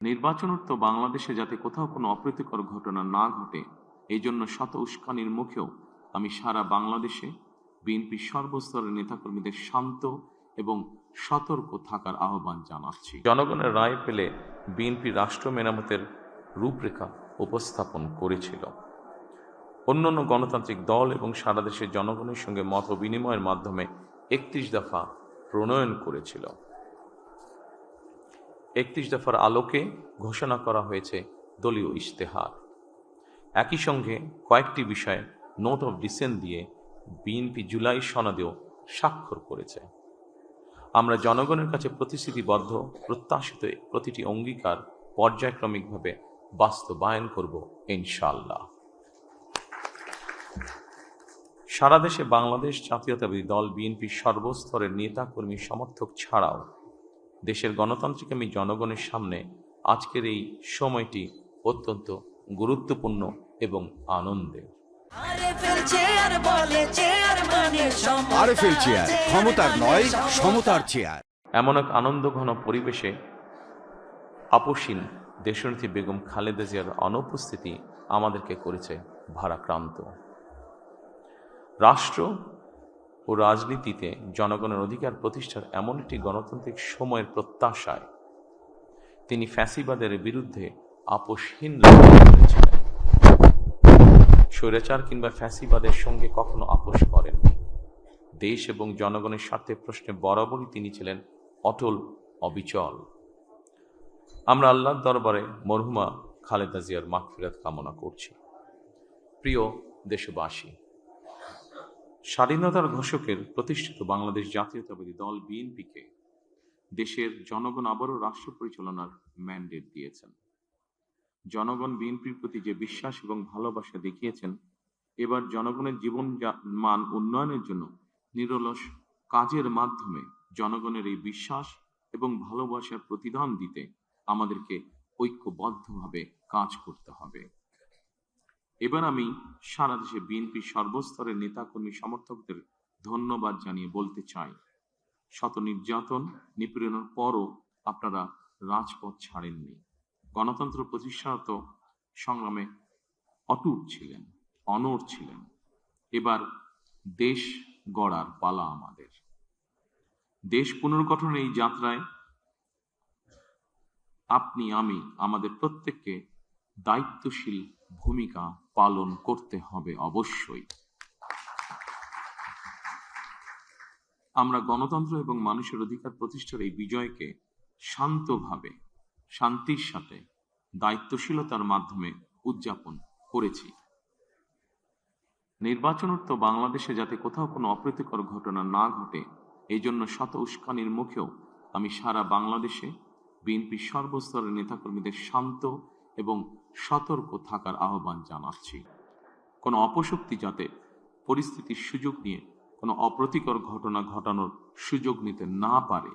নির্বাচনোত্তর বাংলাদেশে যাতে কোথাও কোনো অপ্রীতিকর ঘটনা না ঘটে, এই জন্য শত উস্কানির মুখেও আমি সারা বাংলাদেশে বিএনপির সর্বস্তরের নেতাকর্মীদের শান্ত এবং সতর্ক থাকার আহ্বান জানাচ্ছি। জনগণের রায় পেলে বিএনপি রাষ্ট্র মেরামতের রূপরেখা উপস্থাপন করেছিল। অন্যান্য গণতান্ত্রিক দল এবং সারা দেশের জনগণের সঙ্গে মত বিনিময়ের মাধ্যমে 31 দফা প্রণয়ন করেছিল। 31 দফার আলোকে ঘোষণা করা হয়েছে দলীয় ইশতেহার। একই সঙ্গে কয়েকটি বিষয়ে নোট অফ ডিসেন্ট দিয়ে বিএনপি জুলাই সনদেও স্বাক্ষর করেছে। আমরা জনগণের কাছে প্রতিশ্রুতিবদ্ধ, প্রত্যাশিত প্রতিটি অঙ্গীকার পর্যায়ক্রমিকভাবে বাস্তবায়ন করব ইনশাআল্লাহ। সারা দেশে বাংলাদেশ জাতীয়তাবাদী দল বিএনপির সর্বস্তরের নেতা কর্মী সমর্থক ছাড়াও দেশের গণতান্ত্রিকামী জনগণের সামনে আজকের এই সময়টি অত্যন্ত গুরুত্বপূর্ণ এবং আনন্দের। ক্ষমতার নয়, সমতার চেয়ার। এমন এক আনন্দঘন পরিবেশে আপসীন দেশনেত্রী বেগম খালেদা জিয়ার অনুপস্থিতি আমাদেরকে করেছে ভারাক্রান্ত। রাষ্ট্র ও রাজনীতিতে জনগণের অধিকার প্রতিষ্ঠার এমন একটি গণতান্ত্রিক সময়ের প্রত্যাশায় তিনি ফ্যাসিবাদের বিরুদ্ধে আপোষহীন লড়াই করেছিলেন। স্বৈরাচার কিংবা ফ্যাসিবাদের সঙ্গে কখনো আপোষ করেননি। দেশ এবং জনগণের স্বার্থে প্রশ্নে বরাবরই তিনি ছিলেন অটল, অবিচল। আমরা আল্লাহর দরবারে মরহুমা খালেদা জিয়ার মাগফিরাত কামনা করছি। প্রিয় দেশবাসী, স্বাধীনতার ঘোষকের প্রতিষ্ঠিত বাংলাদেশ জাতীয়তাবাদী দল বিএনপিকে দেশের জনগণ আবারও রাষ্ট্র পরিচালনার ম্যান্ডেট দিয়েছেন। জনগণ বিএনপির প্রতি যে বিশ্বাস এবং ভালোবাসা দেখিয়েছেন, এবার জনগণের জীবন মান উন্নয়নের জন্য নিরলস কাজের মাধ্যমে জনগণের এই বিশ্বাস এবং ভালোবাসার প্রতিদান দিতে আমাদেরকে ঐক্যবদ্ধভাবে কাজ করতে হবে। এবার আমি সারা দেশে বিএনপির সর্বস্তরের নেতাকর্মী সমর্থকদের ধন্যবাদ জানিয়ে বলতে চাই, শত নির্যাতন নিপীড়নের পরও আপনারা রাজপথ ছাড়েননি। গণতন্ত্র প্রতিষ্ঠাত সংগ্রামে অটুট ছিলেন, অনড় ছিলেন। এবার দেশ গড়ার পালা আমাদের। দেশ পুনর্গঠনের এই যাত্রায় আপনি, আমি, আমাদের প্রত্যেককে দায়িত্বশীল ভূমিকা পালন করতে হবে অবশ্যই। আমরা গণতন্ত্র এবং মানুষের অধিকার প্রতিষ্ঠার এই বিজয়কে শান্তভাবে, শান্তির সাথে, দায়িত্বশীলতার মাধ্যমে উদযাপন করেছি। নির্বাচনোত্তর বাংলাদেশে যাতে কোথাও কোনো অপ্রীতিকর ঘটনা না ঘটে, এই জন্য শত উস্কানির মুখেও আমি সারা বাংলাদেশে বিএনপির সর্বস্তরের নেতাকর্মীদের শান্ত এবং সতর্ক থাকার আহ্বান জানাচ্ছি। কোনো অপশক্তি যাতে পরিস্থিতির সুযোগ নিয়ে কোনো অপ্রীতিকর ঘটনা ঘটানোর সুযোগ নিতে না পারে,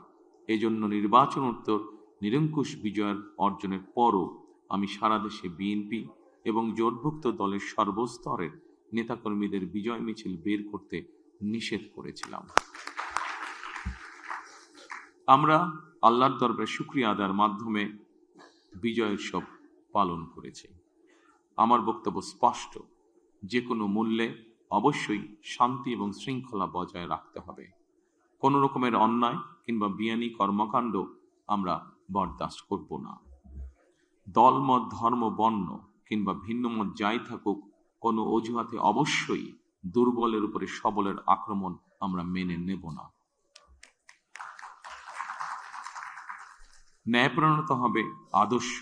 এজন্য নির্বাচনোত্তর নিরঙ্কুশ বিজয়ের অর্জনের পরও আমি সারা দেশে বিএনপি এবং জোটভুক্ত দলের সর্বস্তরের নেতাকর্মীদের বিজয় মিছিল বের করতে নিষেধ করেছিলাম। আমরা আল্লাহর দরবারে শুকরিয়া আদায়ের মাধ্যমে বিজয় উৎসব পালন করেছি। আমার বক্তব্য স্পষ্ট, যে কোনো মূল্যে অবশ্যই শান্তি এবং শৃঙ্খলা বজায় রাখতে হবে। কোনো রকমের অন্যায় কিংবা বিয়ানি কর্মকাণ্ড আমরা বরদাস্ত করব না। দলমত, ধর্ম, বর্ণ কিংবা ভিন্ন মত যাই থাকুক, কোনো অজুহাতে অবশ্যই দুর্বলের উপরে সবলের আক্রমণ আমরা মেনে নেব না। ন্যায়পরায়ণতা হবে আদর্শ।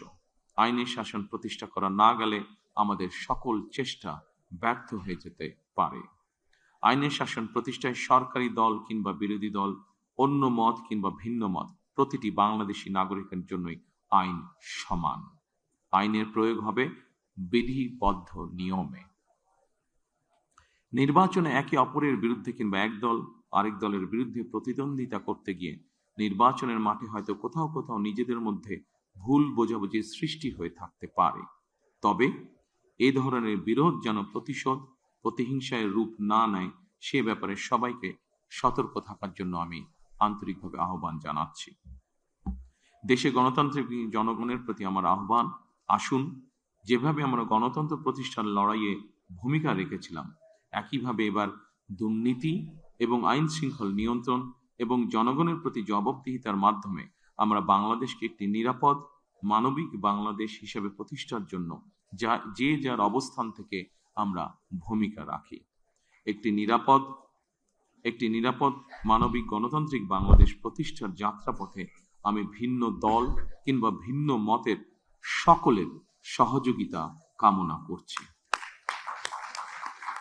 আইনের শাসন প্রতিষ্ঠা করা না গেলে আমাদের সকল চেষ্টা ব্যর্থ হয়ে যেতে পারে। আইনের শাসন প্রতিষ্ঠায় সরকারি দল কিংবা বিরোধী দল, অন্য মত কিংবা ভিন্ন মত, প্রতিটি বাংলাদেশী নাগরিকের জন্যই আইন সমান। আইনের প্রয়োগ হবে বিধিবদ্ধ নিয়মে। নির্বাচনে একে অপরের বিরুদ্ধে কিংবা এক দল আরেক দলের বিরুদ্ধে প্রতিদ্বন্দ্বিতা করতে গিয়ে নির্বাচনের মাঠে হয়তো কোথাও কোথাও নিজেদের মধ্যে ভুল বোঝাবুঝির সৃষ্টি হয়ে থাকতে পারে। তবে এ ধরনের বিরোধ যেন প্রতিশোধ, প্রতিহিংসায় রূপ না নেয়, সে ব্যাপারে সবাইকে সতর্ক থাকার জন্য আমি আন্তরিকভাবে আহ্বান জানাচ্ছি। দেশে গণতান্ত্রিক জনগণের প্রতি আমার আহ্বান, আসুন যেভাবে আমরা গণতন্ত্র প্রতিষ্ঠার লড়াইয়ে ভূমিকা রেখেছিলাম, একইভাবে এবার দুর্নীতি এবং আইন শৃঙ্খল নিয়ন্ত্রণ এবং জনগণের প্রতি জবাবদিহিতার মাধ্যমে আমরা বাংলাদেশকে একটি নিরাপদ মানবিক বাংলাদেশ হিসেবে প্রতিষ্ঠার জন্য যে যার অবস্থান থেকে আমরা ভূমিকা রাখি। একটি নিরাপদ মানবিক গণতান্ত্রিক বাংলাদেশ প্রতিষ্ঠার যাত্রাপথে আমি ভিন্ন দল কিংবা ভিন্ন মতের সকলের সহযোগিতা কামনা করছি।